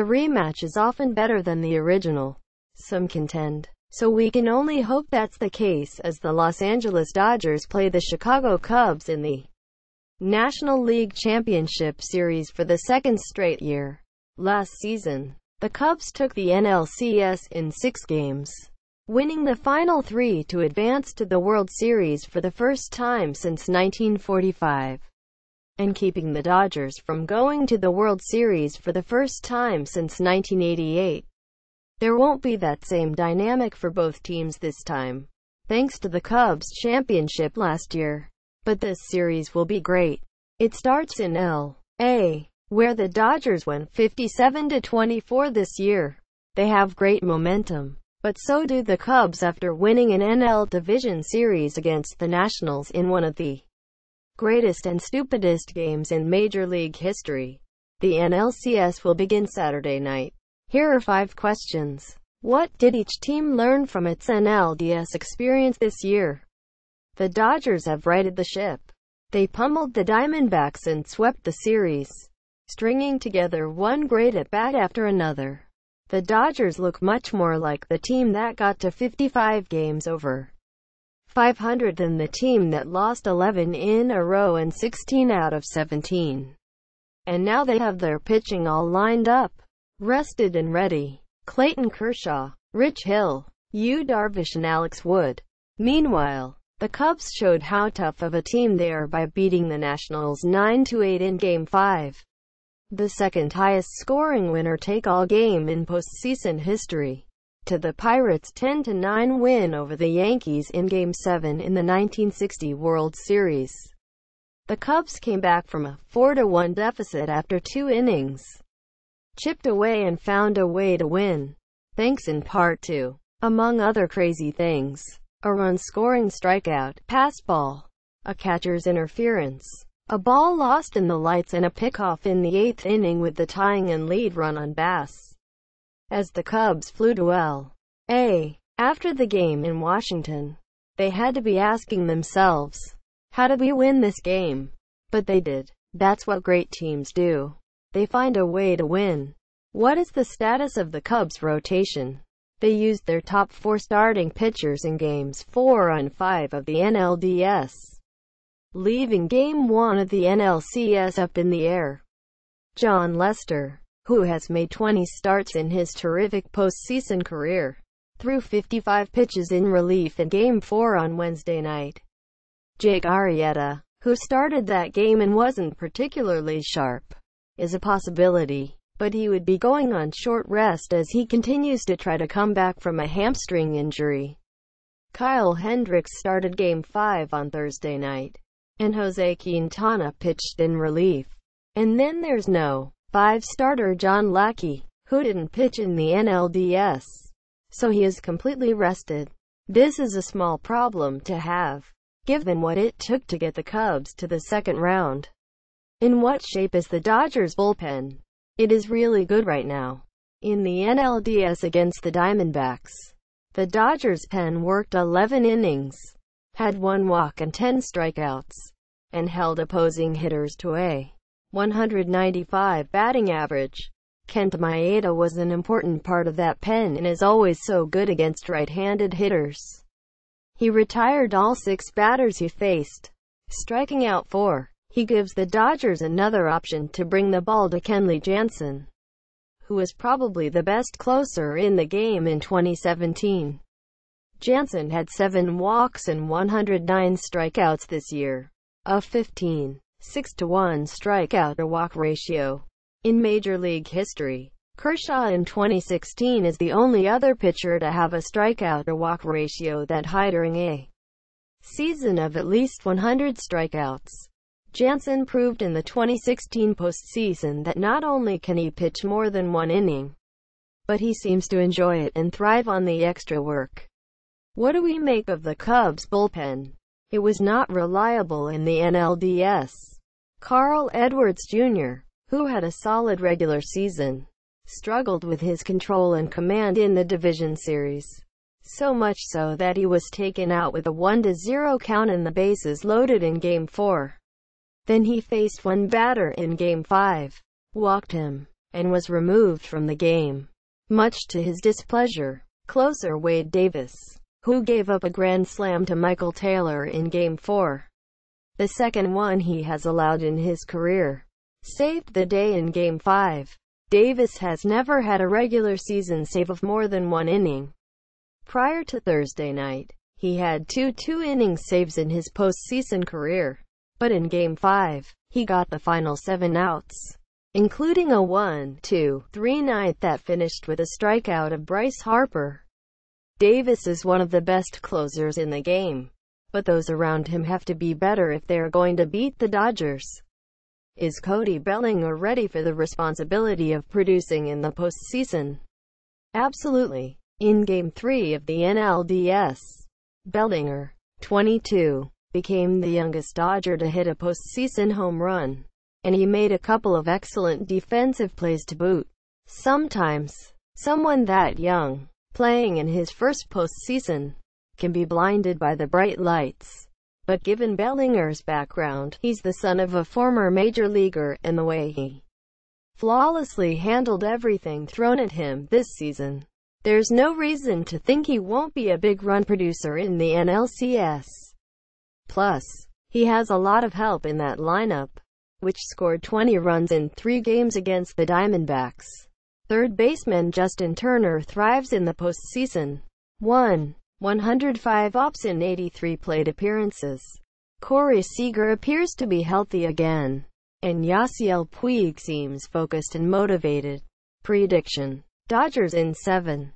rematch is often better than the original, some contend. So we can only hope that's the case as the Los Angeles Dodgers play the Chicago Cubs in the National League Championship Series for the second straight year. Last season, the Cubs took the NLCS in 6 games, winning the final 3 to advance to the World Series for the first time since 1945, and keeping the Dodgers from going to the World Series for the first time since 1988. There won't be that same dynamic for both teams this time, thanks to the Cubs' championship last year. But this series will be great. It starts in L.A., where the Dodgers went 57-24 this year. They have great momentum, but so do the Cubs after winning an NL Division Series against the Nationals in one of the greatest and stupidest games in Major League history. The NLCS will begin Saturday night. Here are 5 questions. What did each team learn from its NLDS experience this year? The Dodgers have righted the ship. They pummeled the Diamondbacks and swept the series, stringing together one great at-bat after another. The Dodgers look much more like the team that got to 55 games over 500 than the team that lost 11 in a row and 16 out of 17. And now they have their pitching all lined up, rested and ready. Clayton Kershaw, Rich Hill, Yu Darvish and Alex Wood. Meanwhile, the Cubs showed how tough of a team they are by beating the Nationals 9-8 in Game 5. The second highest scoring winner-take-all game in postseason history, to the Pirates' 10-9 win over the Yankees in Game 7 in the 1960 World Series. The Cubs came back from a 4-1 deficit after 2 innings, chipped away and found a way to win, thanks in part to, among other crazy things, a run-scoring strikeout, pass ball, a catcher's interference, a ball lost in the lights and a pickoff in the 8th inning with the tying and lead run on Bass. As the Cubs flew to L.A. after the game in Washington, they had to be asking themselves, how did we win this game? But they did. That's what great teams do. They find a way to win. What is the status of the Cubs' rotation? They used their top 4 starting pitchers in Games 4 and 5 of the NLDS, leaving Game 1 of the NLCS up in the air. Jon Lester, who has made 20 starts in his terrific postseason career, threw 55 pitches in relief in Game 4 on Wednesday night. Jake Arrieta, who started that game and wasn't particularly sharp, is a possibility, but he would be going on short rest as he continues to try to come back from a hamstring injury. Kyle Hendricks started Game 5 on Thursday night, and Jose Quintana pitched in relief. And then there's no 5-starter John Lackey, who didn't pitch in the NLDS, so he is completely rested. This is a small problem to have, given what it took to get the Cubs to the second round. In what shape is the Dodgers bullpen? It is really good right now. In the NLDS against the Diamondbacks, the Dodgers pen worked 11 innings, had 1 walk and 10 strikeouts, and held opposing hitters to a 195 batting average. Kenta Maeda was an important part of that pen and is always so good against right-handed hitters. He retired all 6 batters he faced, striking out 4. He gives the Dodgers another option to bring the ball to Kenley Jansen, who was probably the best closer in the game in 2017. Jansen had 7 walks and 109 strikeouts this year, a 15.6-1 strikeout-to-walk ratio. In Major League history, Kershaw in 2016 is the only other pitcher to have a strikeout-to-walk ratio that high during a season of at least 100 strikeouts. Jansen proved in the 2016 postseason that not only can he pitch more than 1 inning, but he seems to enjoy it and thrive on the extra work. What do we make of the Cubs' bullpen? It was not reliable in the NLDS. Carl Edwards Jr., who had a solid regular season, struggled with his control and command in the division series, so much so that he was taken out with a 1-0 count and the bases loaded in Game 4. Then he faced one batter in Game 5, walked him, and was removed from the game, much to his displeasure. Closer Wade Davis, who gave up a grand slam to Michael Taylor in Game 4, the second one he has allowed in his career, saved the day in Game 5. Davis has never had a regular season save of more than one inning. Prior to Thursday night, he had two two-inning saves in his postseason career, but in Game 5, he got the final 7 outs, including a 1-2-3 ninth that finished with a strikeout of Bryce Harper. Davis is one of the best closers in the game, but those around him have to be better if they're going to beat the Dodgers. Is Cody Bellinger ready for the responsibility of producing in the postseason? Absolutely. In Game 3 of the NLDS, Bellinger, 22, became the youngest Dodger to hit a postseason home run, and he made a couple of excellent defensive plays to boot. Sometimes, someone that young, playing in his first postseason, can be blinded by the bright lights. But given Bellinger's background, he's the son of a former major leaguer, and the way he flawlessly handled everything thrown at him this season, there's no reason to think he won't be a big run producer in the NLCS. Plus, he has a lot of help in that lineup, which scored 20 runs in 3 games against the Diamondbacks. Third baseman Justin Turner thrives in the postseason. 105 ops in 83 plate appearances. Corey Seager appears to be healthy again, and Yasiel Puig seems focused and motivated. Prediction: Dodgers in 7.